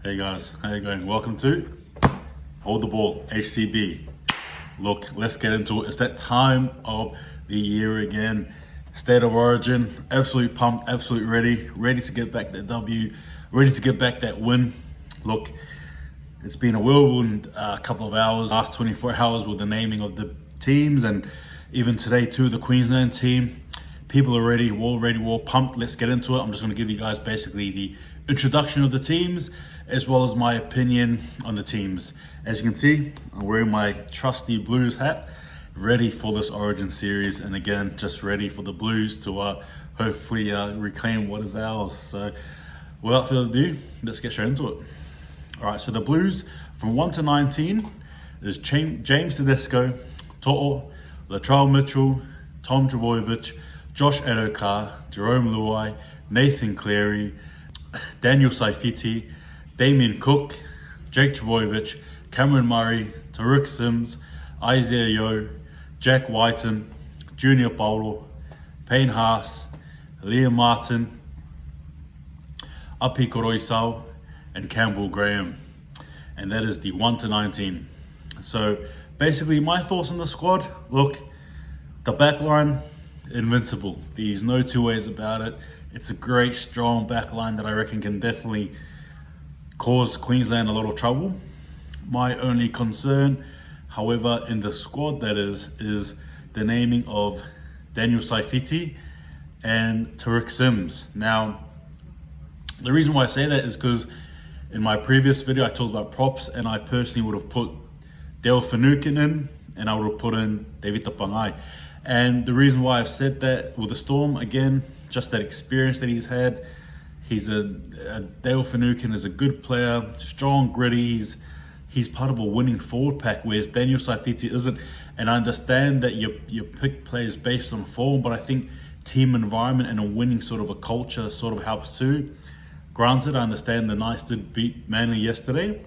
Hey guys, how you going? Welcome to Hold the Ball, HCB. Look, let's get into it. It's that time of the year again. State of Origin, absolutely pumped, absolutely ready to get back that W, ready to get back that win. Look, it's been a whirlwind couple of hours, last 24 hours with the naming of the teams, and even today too, the Queensland team. People are ready, well pumped. Let's get into it. I'm just going to give you guys basically the introduction of the teams as well as my opinion on the teams. As you can see, I'm wearing my trusty Blues hat, ready for this Origin series, and again, just ready for the Blues to hopefully reclaim what is ours. So without further ado, let's get straight into it. All right, so the Blues from 1 to 19 is James Tedesco, To'o, Latrell Mitchell, Tom Trbojevic, Josh Addo-Carr, Jerome Luai, Nathan Cleary, Daniel Saifiti, Damien Cook, Jake Trbojevic, Cameron Murray, Tariq Sims, Isaiah Yeo, Jack Whiten, Junior Paulo, Payne Haas, Liam Martin, Api Koroisau, and Campbell Graham. And that is the 1 to 19. So basically my thoughts on the squad. Look, the back line, invincible. There's no two ways about it. It's a great, strong back line that I reckon can definitely cause Queensland a lot of trouble. My only concern, however, in the squad that is the naming of Daniel Saifiti and Tariq Sims. Now, the reason why I say that is because in my previous video I talked about props, and I personally would have put Dale Finucane in, and I would have put in David Tapangai. And the reason why I've said that with the Storm, again, just that experience that he's had. Dale Finucane is a good player, strong, gritty. He's part of a winning forward pack, whereas Daniel Saifiti isn't. And I understand that you pick players based on form, but I think team environment and a winning sort of a culture sort of helps too. Granted, I understand the Knights did beat Manly yesterday,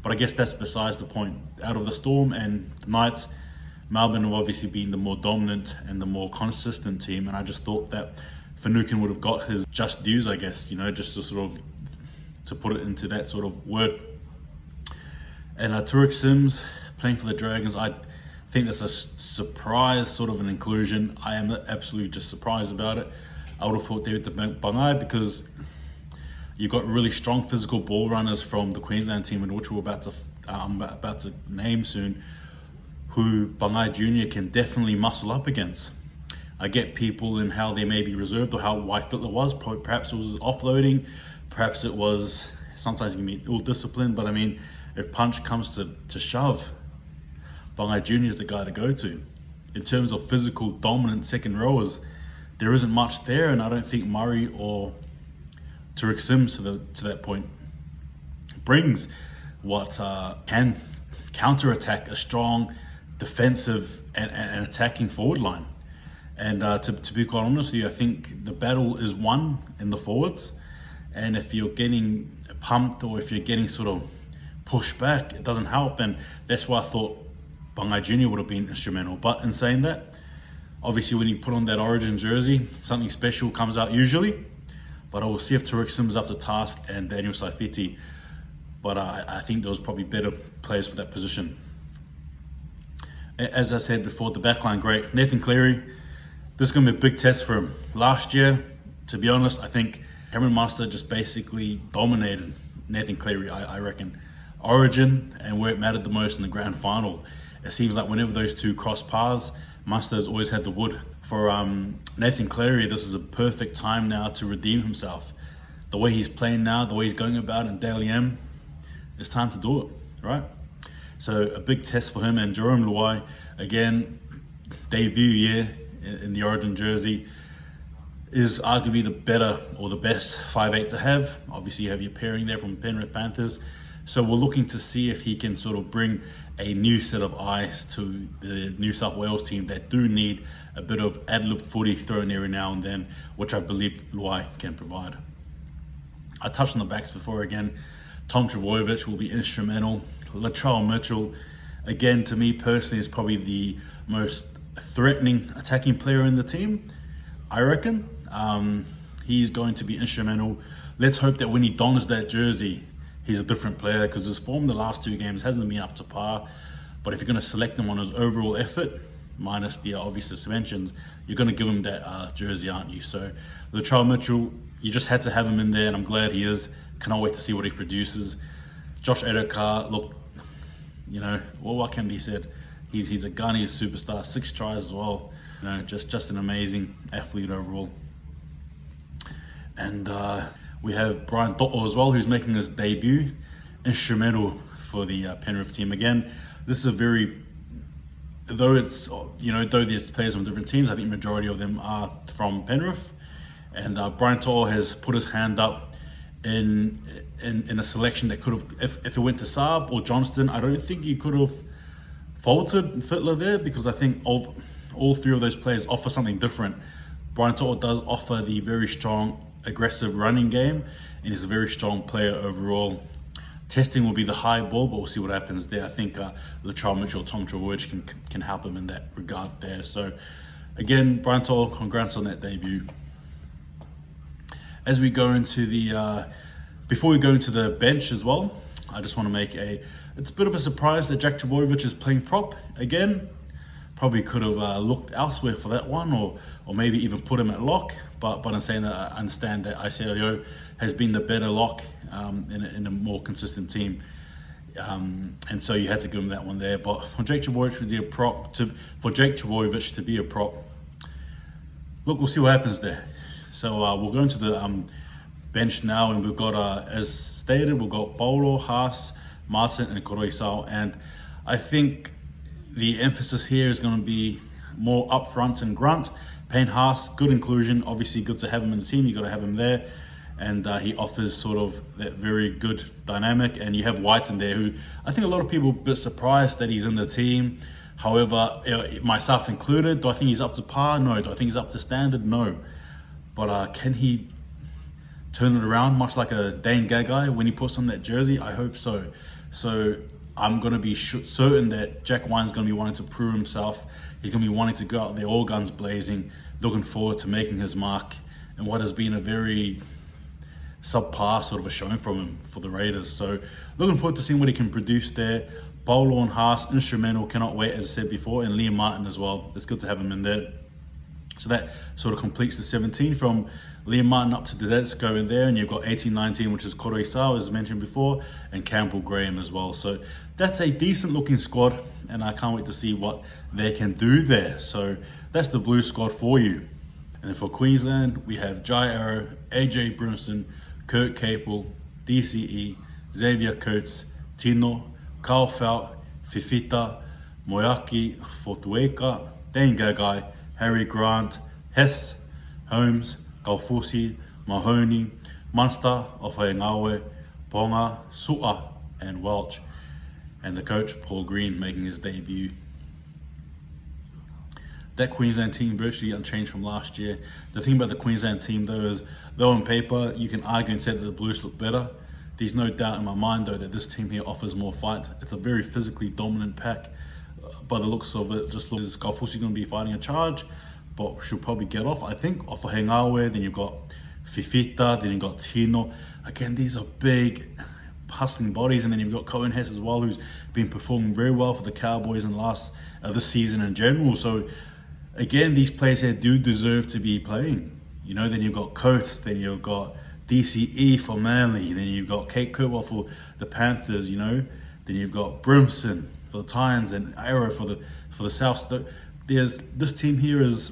but I guess that's besides the point. Out of the Storm and the Knights, Melbourne have obviously been the more dominant and the more consistent team, and I just thought that Finucane would have got his just dues, I guess, just to sort of, to put it into that sort of word. And Tariq Sims playing for the Dragons, I think that's a surprise sort of an inclusion. I am absolutely just surprised about it. I would have thought David Bangai, because you've got really strong physical ball runners from the Queensland team, in which I'm about to name soon, who Bangai Jr. can definitely muscle up against. I get people in how they may be reserved, or how why Fittler was. Perhaps it was offloading, perhaps it was sometimes you can be ill-disciplined, but I mean, if punch comes to shove, Bangai Jr. is the guy to go to. In terms of physical dominant second rowers, there isn't much there, and I don't think Murray or Tariq Sims to that point brings what can counter-attack a strong defensive and attacking forward line. And to be quite honest with you, I think the battle is won in the forwards. And if you're getting pumped, or if you're getting sort of pushed back, it doesn't help. And that's why I thought Bangai Jr. would have been instrumental. But in saying that, obviously when you put on that Origin jersey, something special comes out usually. But I will see if Tariq Sims is up to task, and Daniel Saifiti. But I think there was probably better players for that position. As I said before, the backline, great. Nathan Cleary, this is going to be a big test for him. Last year, to be honest, I think Cameron Munster just basically dominated Nathan Cleary, I reckon. Origin, and where it mattered the most in the grand final, it seems like whenever those two cross paths, Munster has always had the wood. For Nathan Cleary, this is a perfect time now to redeem himself. The way he's playing now, the way he's going about in Dally M, it's time to do it, right? So a big test for him. And Jerome Luai, again, debut year in the Origin jersey, is arguably the better or the best 5'8" to have. Obviously you have your pairing there from Penrith Panthers. So we're looking to see if he can sort of bring a new set of eyes to the New South Wales team that do need a bit of ad-lib footy thrown every now and then, which I believe Luai can provide. I touched on the backs before again. Tom Trbojevic will be instrumental. Latrell Mitchell, again, to me personally, is probably the most threatening attacking player in the team, I reckon. He's going to be instrumental. Let's hope that when he dons that jersey, he's a different player, because his form the last 2 games hasn't been up to par. But if you're going to select him on his overall effort, minus the obvious suspensions, you're going to give him that jersey, aren't you? So Latrell Mitchell, you just had to have him in there, and I'm glad he is. Cannot wait to see what he produces. Josh Addo-Carr, look, you know, well, what can be said? He's a gun, he's a superstar, 6 tries as well. You know, just an amazing athlete overall. And we have Brian To'o as well, who's making his debut, instrumental for the Penrith team. Again, this is a very, though it's, you know, though there's players from different teams, I think majority of them are from Penrith. And Brian To'o has put his hand up in a selection that could have, if it went to Saab or Johnston, I don't think you could have faulted Fittler there, because I think all 3 of those players offer something different. Brian To'o does offer the very strong, aggressive running game, and he's a very strong player overall. Testing will be the high ball, but we'll see what happens there. I think Latrell Mitchell, Tom Trewich can help him in that regard there. So again, Brian To'o, congrats on that debut. As we go into the, before we go into the bench as well, I just want to make it's a bit of a surprise that Jack Trbojevic is playing prop again. Probably could have looked elsewhere for that one, or maybe even put him at lock. But in saying that, I understand that Isario has been the better lock in a more consistent team. And so you had to give him that one there. But for Jake Trbojevic to be a prop, look, we'll see what happens there. So we'll go into the bench now, and we've got, as stated, we've got Paulo, Haas, Martin, and Koroisau. And I think the emphasis here is going to be more upfront and grunt. Payne Haas, good inclusion. Obviously, good to have him in the team. You got to have him there, and he offers sort of that very good dynamic. And you have White in there, who I think a lot of people are a bit surprised that he's in the team. However, myself included, do I think he's up to par? No. Do I think he's up to standard? No. But can he turn it around, much like a Dane Gagai when he puts on that jersey? I hope so. So I'm going to be certain that Jack Wine's going to be wanting to prove himself. He's going to be wanting to go out there all guns blazing, looking forward to making his mark in what has been a very subpar sort of a showing from him for the Raiders. So looking forward to seeing what he can produce there. Paulo and Haas, instrumental, cannot wait, as I said before, and Liam Martin as well. It's good to have him in there. So that sort of completes the 17 from Liam Martin up to Tedesco in there, and you've got 18-19, which is Koroisau, as mentioned before, and Campbell Graham as well. So that's a decent looking squad, and I can't wait to see what they can do there. So that's the blue squad for you. And then for Queensland, we have Jai Arrow, AJ Brimson, Kurt Capel, DCE, Xavier Coates, Tino, Carl Felt, Fifita, Moyaki, Fotueka, Dane Gagai, Harry Grant, Hess, Holmes, Galfusi, Mahoney, Munster, Offaengawe, Ponga, Su'a, and Welch. And the coach, Paul Green, making his debut. That Queensland team virtually unchanged from last year. The thing about the Queensland team though is, though on paper you can argue and say that the Blues look better, there's no doubt in my mind though that this team here offers more fight. It's a very physically dominant pack. By the looks of it, just looks like Galfusi going to be fighting a charge, but she'll probably get off. I think off of Hengawe, then you've got Fifita, then you've got Tino. Again, these are big, hustling bodies, and then you've got Cohen Hess as well, who's been performing very well for the Cowboys in this season in general. So again, these players here do deserve to be playing. You know, then you've got Coates, then you've got DCE for Manly, then you've got Kate Kirwell for the Panthers, you know, then you've got Brimson for the Titans and Arrow for the South. This team here is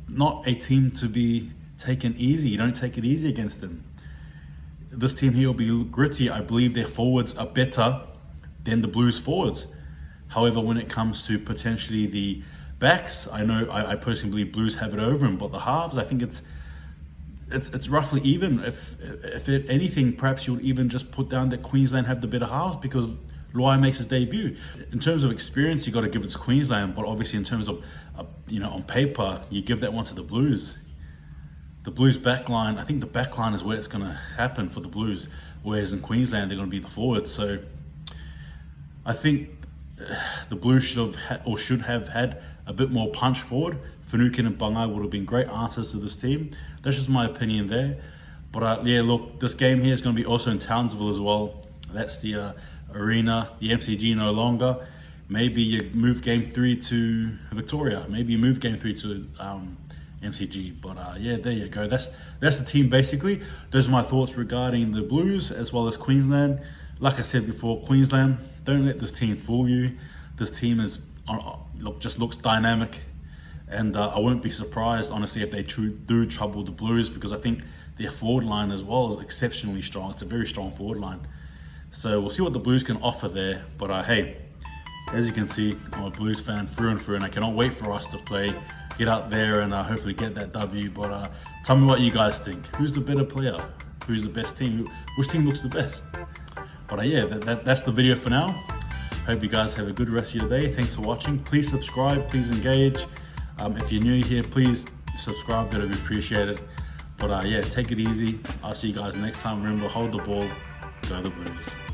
not a team to be taken easy. You don't take it easy against them. This team here will be gritty. I believe their forwards are better than the Blues forwards. However, when it comes to potentially the backs, I personally believe Blues have it over them, but the halves, I think it's roughly even. If anything, perhaps you would even just put down that Queensland have the better halves, because Luai makes his debut. In terms of experience, you got to give it to Queensland, but obviously in terms of, on paper, you give that one to the Blues. The Blues backline, I think the backline is where it's going to happen for the Blues, whereas in Queensland, they're going to be the forwards. So I think the Blues should have had a bit more punch forward. Finucane and Bangai would have been great answers to this team. That's just my opinion there. But yeah, look, this game here is going to be also in Townsville as well. That's the arena, the MCG no longer. Maybe you move game 3 to Victoria. Maybe you move game 3 to MCG. But yeah, there you go. That's the team basically. Those are my thoughts regarding the Blues as well as Queensland. Like I said before, Queensland, don't let this team fool you. This team is just looks dynamic, and I wouldn't be surprised honestly if they do trouble the Blues, because I think their forward line as well is exceptionally strong. It's a very strong forward line. So we'll see what the Blues can offer there. But hey, as you can see, I'm a Blues fan through and through, and I cannot wait for us to play, get out there and hopefully get that W. But tell me what you guys think. Who's the better player? Who's the best team? Which team looks the best? But yeah, that's the video for now. Hope you guys have a good rest of your day. Thanks for watching. Please subscribe, please engage. If you're new here, please subscribe, that would be appreciated. But yeah, take it easy. I'll see you guys next time. Remember, hold the ball, go the Blues.